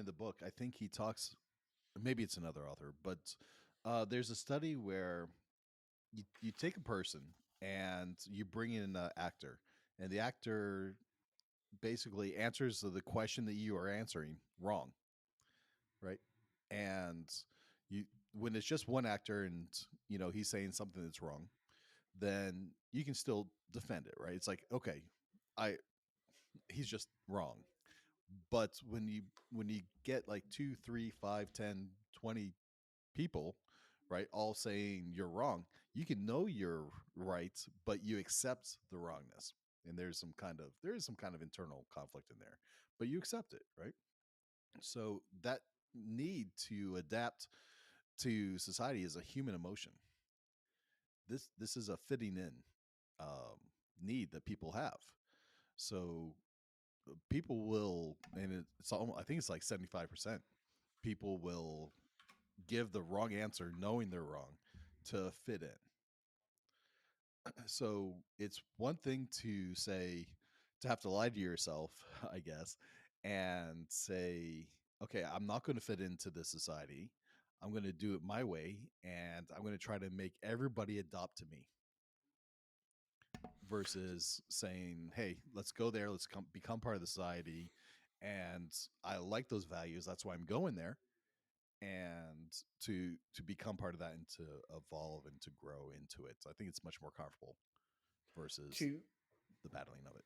in the book, I think he talks, maybe it's another author, but there's a study where you take a person and you bring in an actor, and the actor basically answers the question that you are answering wrong, right? And you, when it's just one actor and he's saying something that's wrong, then you can still defend it, right? It's like, okay, I he's just wrong. But when you get like 2, 3, 5, 10, 20 people, right, all saying you're wrong, you can know you're right, but you accept the wrongness. And there is some kind of internal conflict in there, but you accept it, right? So that need to adapt to society is a human emotion. This is a fitting in um, need that people have. So people will, and it's almost, I think it's like 75%. People will give the wrong answer knowing they're wrong to fit in. So it's one thing to say, to have to lie to yourself, I guess, and say, okay, I'm not going to fit into this society. I'm going to do it my way, and I'm going to try to make everybody adopt to me, versus saying, hey, let's go there, let's become part of the society, and I like those values, that's why I'm going there, and to become part of that and to evolve and to grow into it. So I think it's much more comfortable versus To the battling of it.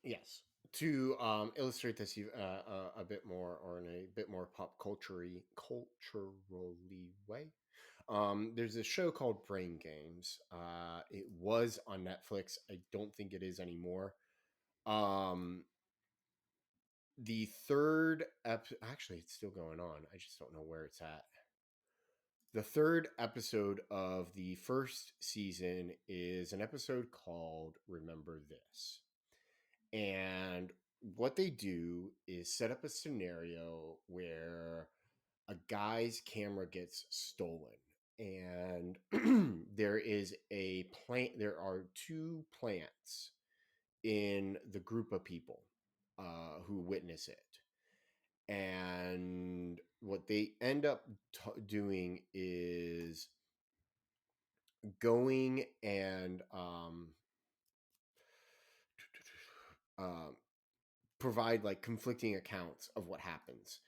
Yes. To illustrate this a bit more, or in a bit more culturally way, there's a show called Brain Games. It was on Netflix. I don't think it is anymore. Um, the actually, it's still going on. I just don't know where it's at. The third episode of the first season is an episode called Remember This. And what they do is set up a scenario where a guy's camera gets stolen. And there are two plants in the group of people who witness it. And what they end up doing is going and um, provide like conflicting accounts of what happens,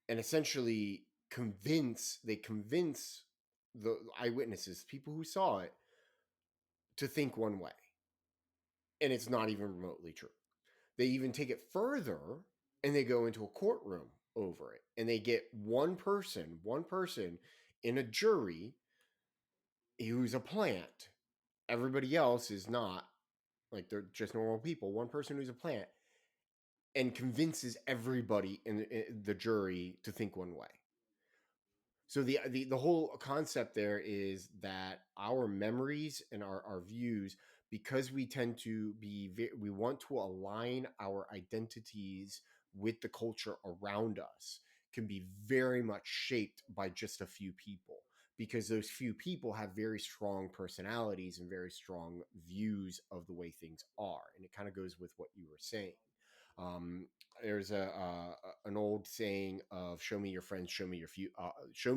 and essentially convince the eyewitnesses, people who saw it, to think one way, and it's not even remotely true. They even take it further, and they go into a courtroom over it, and they get one person in a jury who's a plant. Everybody else is not, like, they're just normal people. One person who's a plant, and convinces everybody in the jury to think one way. So the whole concept there is that our memories and our views, because we tend to we want to align our identities with the culture around us, can be very much shaped by just a few people, because those few people have very strong personalities and very strong views of the way things are. And it kind of goes with what you were saying. um, there's an old saying of "Show me your friends, show me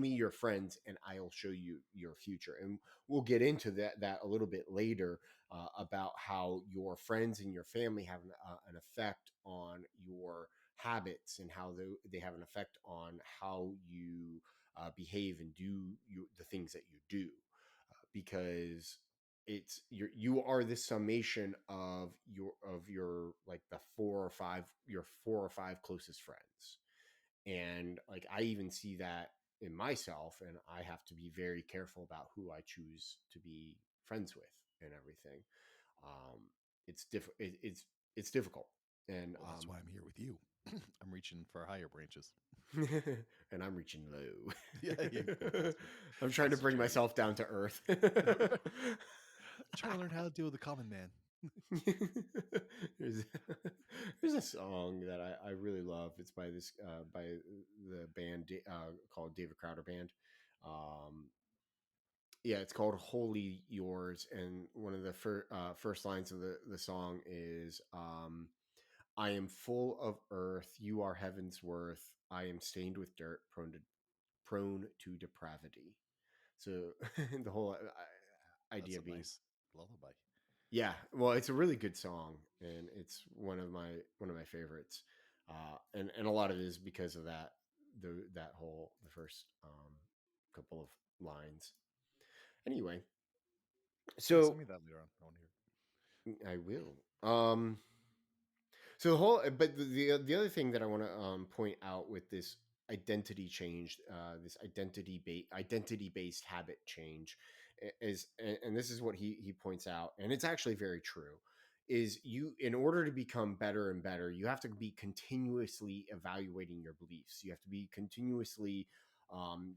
your friends, and I'll show you your future." And we'll get into that a little bit later, about how your friends and your family have an effect on your habits, and how they have an effect on how you behave and do the things that you do, because you are the summation of your like the four or five closest friends. And like, I even see that in myself, and I have to be very careful about who I choose to be friends with and everything. um it's difficult. And Well, that's why I'm here with you. I'm reaching for higher branches. and I'm reaching Yeah, low. that's me. I'm trying to That's bring true. myself down to earth. Trying to learn how to deal with the common man. there's, there's a song that I really love. It's by the band called David Crowder Band. Um, yeah, it's called "Wholly Yours," and one of the first lines of the song is, I am full of earth. You are heaven's worth. I am stained with dirt, prone to depravity. So the whole That's idea a being, nice lullaby. yeah, well, it's a really good song, and it's one of my favorites. And a lot of it is because of that whole the first couple of lines. Anyway, Yeah, send so me that later on. I want to hear I will. So the whole, but the other thing that I want to point out with this identity change, this identity based habit change, is, and this is what he points out, and it's actually very true. Is you, in order to become better and better, you have to be continuously evaluating your beliefs. You have to be continuously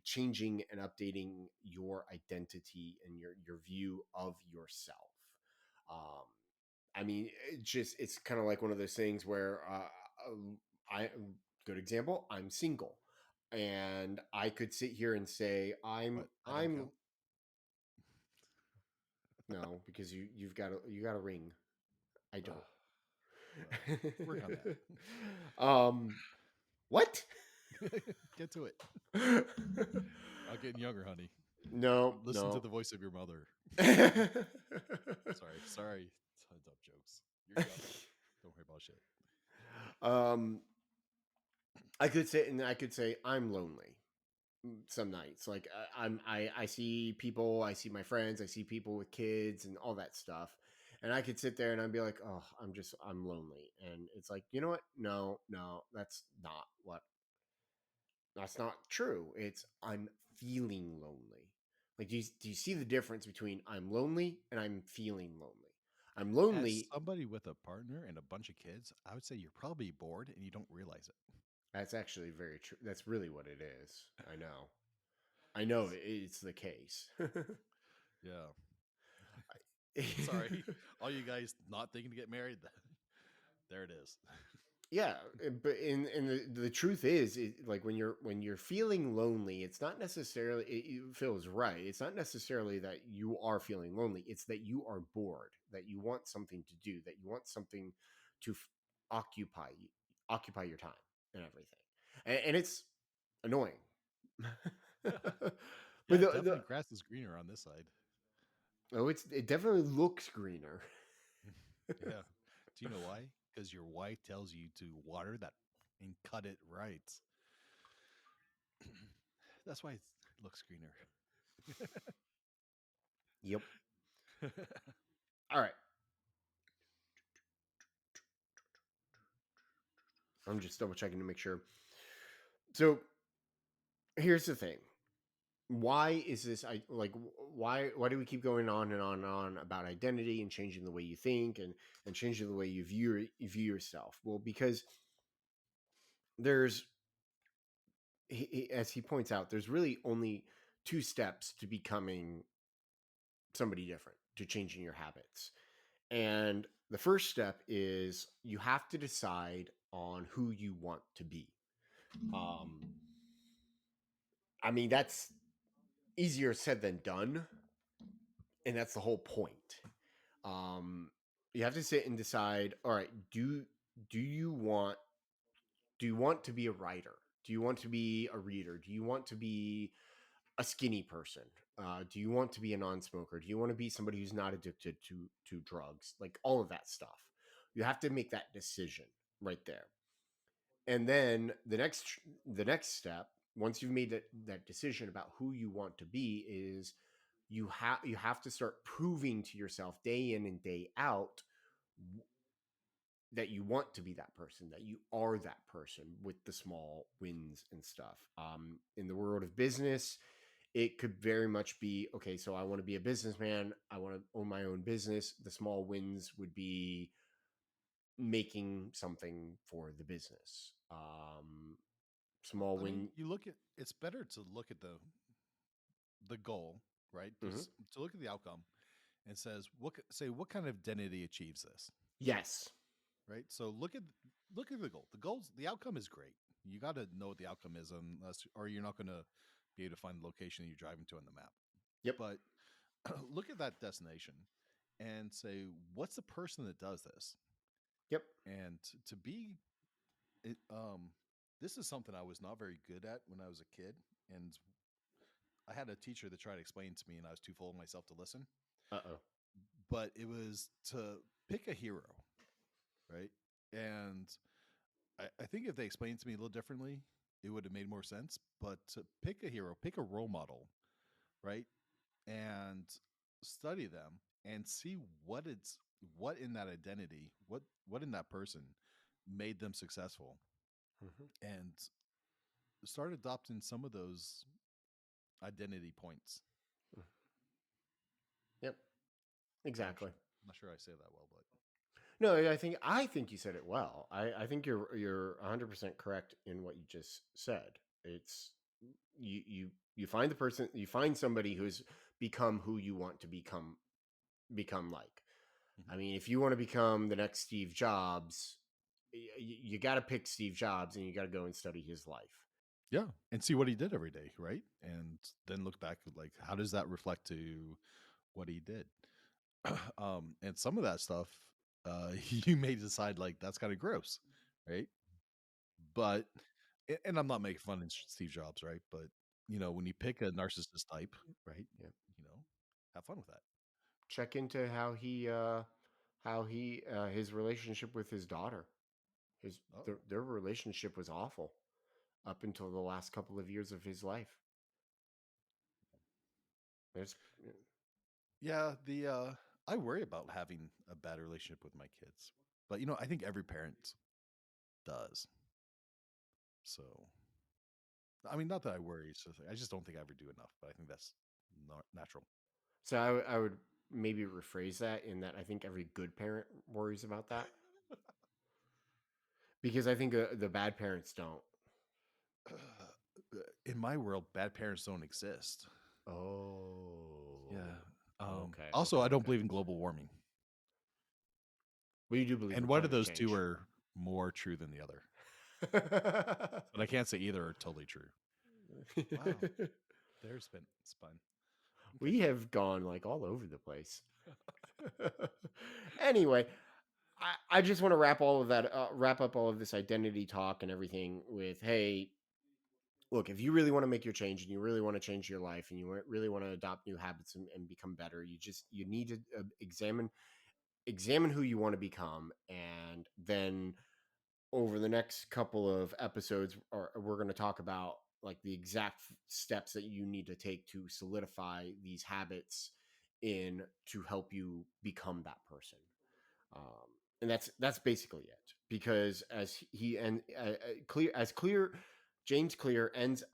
changing and updating your identity and your view of yourself. Um, I mean, it's kind of like one of those things where I good example. I'm single, and I could sit here and say what I don't I'm count. no, because you got a ring. I don't. Ugh, well, work on that. um, what? Get to it. Not getting younger, honey. No, Listen to no. the voice of your mother. Sorry, sorry. Tons of jokes. You're young. Don't worry about shit. um, I could sit and I could say I'm lonely. Some nights like I see people, I see my friends, I see people with kids and all that stuff, and I could sit there and I'd be like, oh, I'm lonely. And it's like, you know what, no, no, that's not true. It's I'm feeling lonely. Like, do you see the difference between I'm lonely and I'm feeling lonely? I'm As lonely. somebody with a partner and a bunch of kids, I would say you're probably bored and you don't realize it. That's actually very true. That's really what it is. I know it's the case. Yeah. Sorry. All you guys not thinking to get married, there it is. Yeah, but in the truth is, like when you're feeling lonely, it's not necessarily it feels right. It's not necessarily that you are feeling lonely. It's that you are bored, that you want something to do, that you want something to occupy you, occupy your time and everything, and it's annoying. Yeah, But the definitely grass is greener on this side. oh, it definitely looks greener. Yeah. Do you know why? Because your wife tells you to water that and cut it right. That's why it looks greener. Yep. All right. I'm just double checking to make sure. So here's the thing. Why is this I like why do we keep going on and on and on about identity and changing the way you think and changing the way you view yourself? Well, because there's as he points out, there's really only two steps to becoming somebody different, to changing your habits. And the first step is you have to decide on who you want to be. um I mean, that's easier said than done, and that's the whole point. um you have to sit and decide, all right, do you want to be a writer? Do you want to be a reader? Do you want to be a skinny person? Do you want to be a non-smoker? Do you want to be somebody who's not addicted to drugs? Like all of that stuff, you have to make that decision right there. And then the next step, once you've made that decision about who you want to be, is you have to start proving to yourself day in and day out that you want to be that person, that you are that person, with the small wins and stuff. In the world of business, it could very much be, okay, so I want to be a businessman. I want to own my own business. The small wins would be making something for the business. Small I mean, win. you look at it's better to look at the goal, right? Mhm. Just to look at the outcome and says what kind of identity achieves this, Yes. right? So look at the goal. The outcome is great. You got to know what the outcome is, unless or you're not going to be able to find the location you're driving to on the map. Yep. But look at that destination and say, what's the person that does this? Yep. And to be it, this is something I was not very good at when I was a kid, and I had a teacher that tried to explain to me, and I was too full of myself to listen. Uh-oh. But it was to pick a hero, right? And I think if they explained to me a little differently, it would have made more sense. But to pick a hero, pick a role model, right? And study them and see what in that identity, what in that person made them successful, Mhm. and start adopting some of those identity points. Yep. I'm not Exactly. sure. I'm not sure I say that well, but No, I think you said it well. I think you're 100% correct in what you just said. It's you find the person, you find somebody who's become who you want to become like. mhm. I mean, if you want to become the next Steve Jobs, you got to pick Steve Jobs and you got to go and study his life. Yeah, and see what he did every day, right? And then look back at like how does that reflect to what he did? And some of that stuff, you may decide like that's kind of gross, right? But and I'm not making fun of Steve Jobs, right? But when you pick a narcissist type, right? Yeah. You know, have fun with that. Check into how he his relationship with his daughter. Oh, Their relationship was awful up until the last couple of years of his life. There's yeah. The I worry about having a bad relationship with my kids, but I think every parent does. So, I mean, not that I worry. It's just, I just don't think I ever do enough, but I think that's not natural. so I would maybe rephrase that in that I think every good parent worries about that because I think the bad parents don't. In my world, bad parents don't exist. Yeah. Oh, okay, Also, okay, I don't okay. believe in global warming. Well, you do believe in And one of climate those two change. are more true than the other. But I can't say either are totally true. Wow. There's been spun. Okay. We have gone like all over the place. Anyway, I just want to wrap up all of this identity talk and everything with, hey, look, if you really want to make your change and you really want to change your life and you really want to adopt new habits and become better, you need to examine who you want to become, and then over the next couple of episodes, we're going to talk about like the exact steps that you need to take to solidify these habits in to help you become that person. um, and that's basically it. Because as he and clear James Clear ends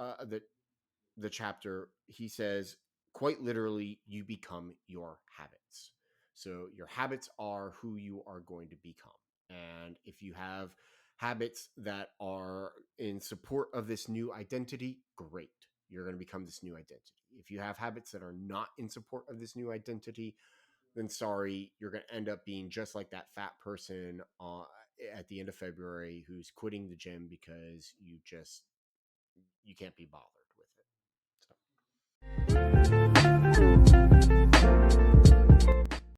the chapter, he says quite literally, you become your habits. So your habits are who you are going to become. And if you have habits that are in support of this new identity, great. You're going to become this new identity. If you have habits that are not in support of this new identity, then sorry, you're going to end up being just like that fat person at the end of February who's quitting the gym because you can't be bothered with it. So.